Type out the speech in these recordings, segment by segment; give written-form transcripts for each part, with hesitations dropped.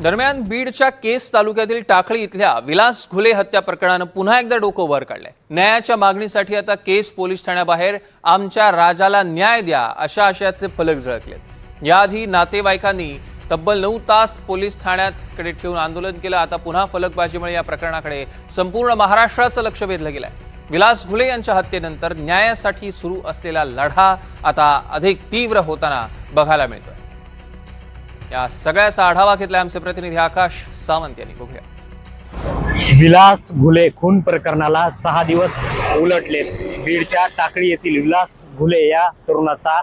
दरम्यान बीडच्या केस तालुक्यातील टाकळी इथल्या विलास घुले हत्या प्रकरणानं पुन्हा एकदा डोकं वर काढलंय। न्यायाच्या मागणीसाठी आता केस पोलीस ठाण्याबाहेर आमच्या राजाला न्याय द्या अशा आशयाचे फलक झळकलेत। याआधी नातेवाईकांनी तब्बल 9 तास पोलीस ठाण्याकडे ठेवून आंदोलन केलं। आता पुन्हा फलकबाजीमुळे या प्रकरणाकडे संपूर्ण महाराष्ट्राचं लक्ष वेधलं गेलंय। विलास घुले यांच्या हत्येनंतर न्यायासाठी सुरू असलेला लढा आता अधिक तीव्र होताना बघायला मिळतोय। या सगळ्याचा आढावा घेतलाय आमचे प्रतिनिधी आकाश सावंत यांनी। बघूया। विलास घुले खून प्रकरणाला 6 दिवस उलटलेत। बीडच्या टाकळी येथील विलास घुले या तरुणाचा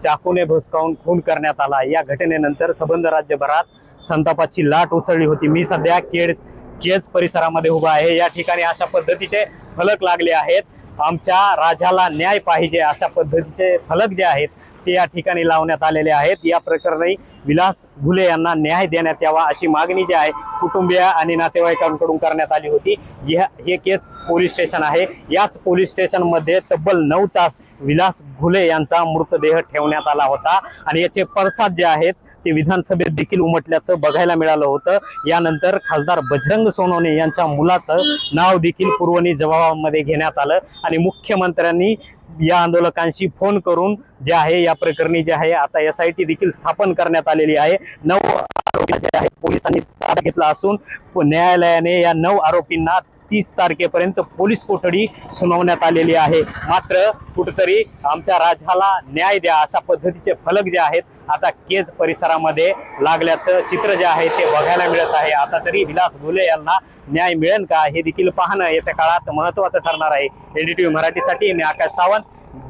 चाकूने भुसकावून खून करण्यात आला। या घटनेनंतर सबंध राज्यभरात संतापाची लाट उसळली होती। मी सध्या केज परिसरामध्ये उभा आहे। या ठिकाणी अशा पद्धतीचे फलक लागले आहेत। आमच्या राजाला न्याय पाहिजे अशा पद्धतीचे फलक जे आहेत ते या ठिकाणी लावण्यात आलेले आहेत। या प्रकरणी विलास घुले यांना न्याय देण्यात यावा अशी मागणी जी आहे कुटुंबीय आणि नातेवाईकांकडून करण्यात आली होती। हे केस पोलीस स्टेशन आहे। याच पोलीस स्टेशन मध्ये तब्बल 9 तास विलास घुले यांचा मृतदेह ठेवण्यात आला होता आणि याचे पडसाद जे आहेत ते विधानसभेत देखील उमटल्याचं बघायला मिळालं होतं। यानंतर खासदार बजरंग सोनवणे यांच्या मुलाचं नाव देखील पुरवणी जबाबामध्ये घेण्यात आलं आणि मुख्यमंत्र्यांनी या आंदोलकांशी फोन करून जे आहे या प्रकरणी जे आहे आता SIT देखील स्थापन करण्यात आलेली आहे। 9 आरोपी जे आहेत पोलिसांनी ताब्यात घेतला असून न्यायालयाने या 9 आरोपींना 30 तारखेपर्यंत पोलीस कोठडी सुनावण्यात आलेली आहे। मात्र कुठेतरी आमच्या राजाला न्याय द्या अशा पद्धतीचे फलक जे आहेत आता केज परिसरामध्ये लागल्याचं चित्र जे आहे ते बघायला मिळत आहे। आता तरी विलास घुले यांना न्याय मिळेल का हे देखील पाहणं येत्या काळात महत्त्वाचं ठरणार आहे। NDTV मराठीसाठी मी आकाश सावंत,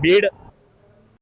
बीड।